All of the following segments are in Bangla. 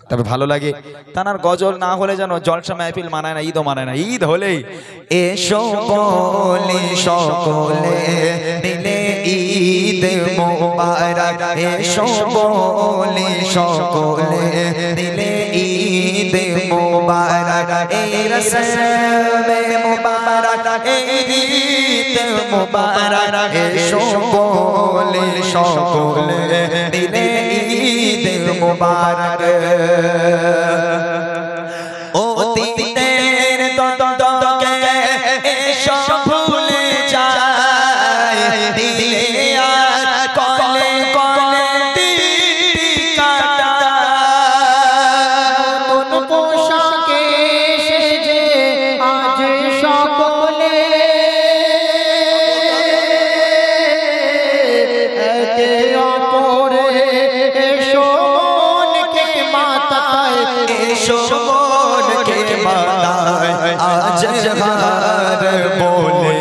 তবে ভালো লাগে তানার গজল না হলে যেন জলসা মাহফিল মানায় না, ঈদও মানায় না। ঈদ হলেই এসো বলি সকলে মিলে ঈদ মোবারক, এসো বলি সকলে মিলে ঈদ মোবারক, এই রসমে মোবারক এই ঈদ মোবারক, এসো বলি সকলে মিলে ঈদ মোবারক। অতীতের দ্বন্দ্বকে এসো ভুলে যাই, দিলে আর কলে কলে দিন কাটাই। নতুন পোশাকে সেজে আজ সকলে একে অপরে এসো মনকে মাতায়, এসো মনকে মাতায় আজ হার বলে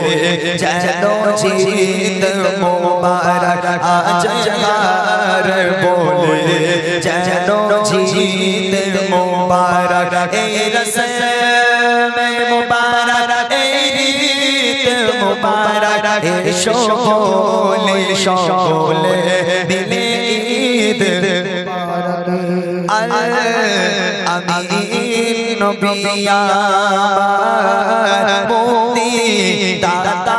যেন জিদ মোবারক, আজ হার বলে যেন জিদ মোবারক, এই রসমে মোবারক এই ঈদ মোবারক, এসো বলি সকলে মিলে ঈদ আমি নবী আমার মুক্তি দাতা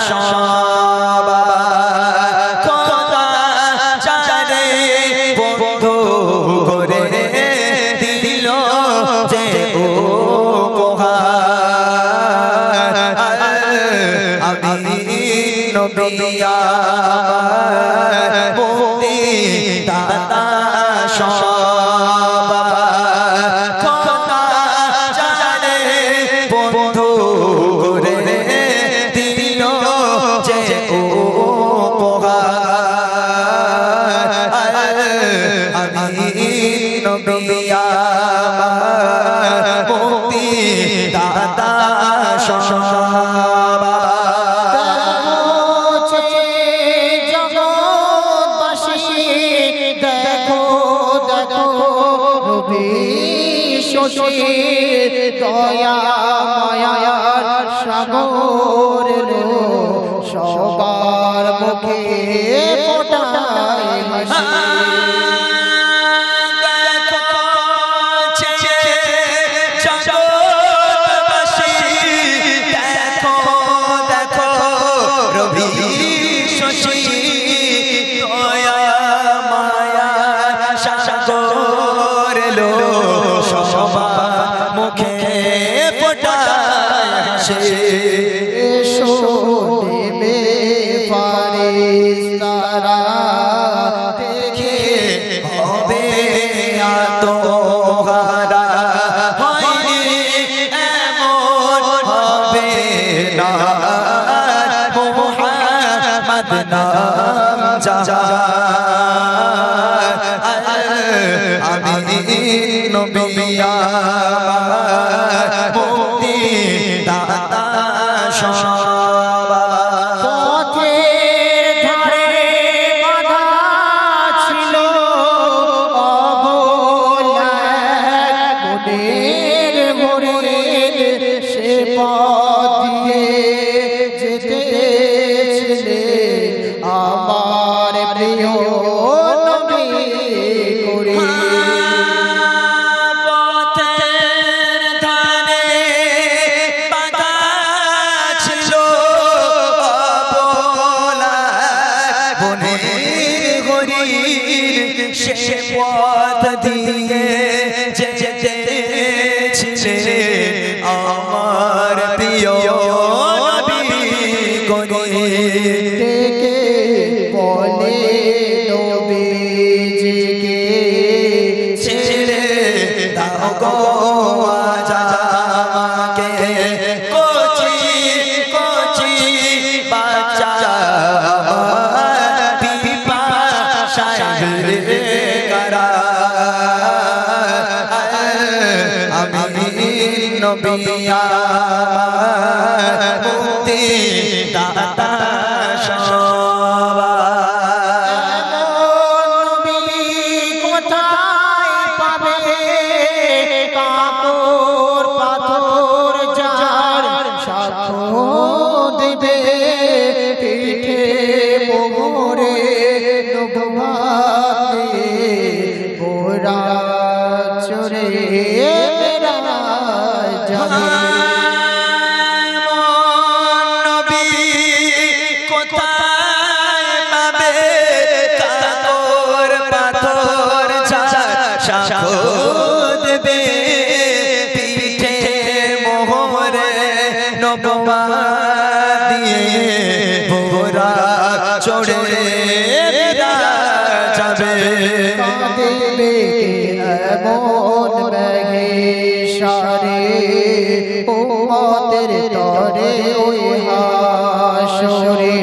সবার খোদা চারে বন্ধু করে দিল যে উপহার। আমি নবী আমার মুক্তি দাতা সবার খোদা চারে বন্ধু করে দিল যে উপহার। আমি নবী আমার মুক্তি দাতা সবার। জগৎবাসী দেখো দেখো রবি শশী দয়া মায়ার সাগর এলো, সবার মুখে ফোটায় হাসি। এসো নেমে ফারিস্তারা দেখে হবে আত্মহারা, হয়নি এমন হবে না মুহাম্মদ নাম যার। আমি নবী আমার মুক্তি দাতা সবার। পথের ধারে বাঁধা ছিল অবলা মনের হরিণ, সে পথ দিয়ে যেতেছিলে আমার প্রিয় নবী করিম। পথের ধারে বাঁধা ছিল অবলা বনের হরিণ, সে পথ দিয়ে যেতেছিলে আমার প্রিয় নবী করিম। ডেকে বলে নবীজিকে ছেড়ে দাও গো আজ আমাকে, কচি কচি বাচ্চা আমার পিপাসায় বেকারা। আমি নবী আমার মুক্তি দাতা সবার। নবী কোথায় পাব যাবে কাকর পাথর যার সাক্ষ্য দেবে পিঠে মোহরে নবুয়াতে গোরা চড়ে মেরা যাবে দেবে পিঠে মোহরে নবুয়া দিয়ে বোরা চড়ে যাবে কাঁদেবে এমন মেঘেশারে উম্মতের তরে ওই হাসরে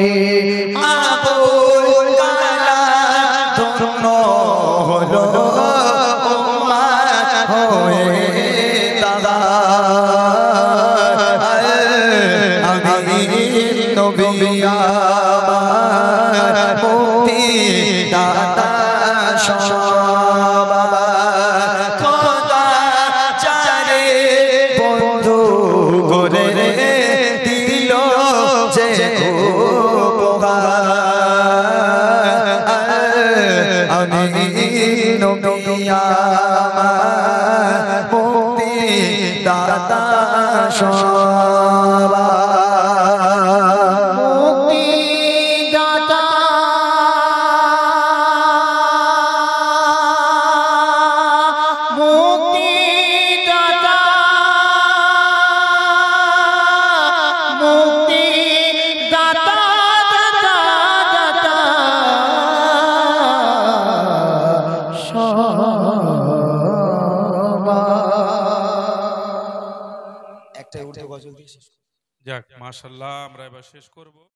আবুল কালাম ধন্য হলো উম্মত হয়ে দাদা আমি নবী আমার মুক্তি দাতা বাবা খোদা চারে বন্ধু করে দিল যে আমি নবী আমার মুক্তি দাতা মুক্তি দাতা মুক্তি দাতা মুক্তি দাতা দাতা দাতা একটা উর্দু গজল দিয়ে শেষ যাক মাশাআল্লাহ আমরা এবার শেষ করব।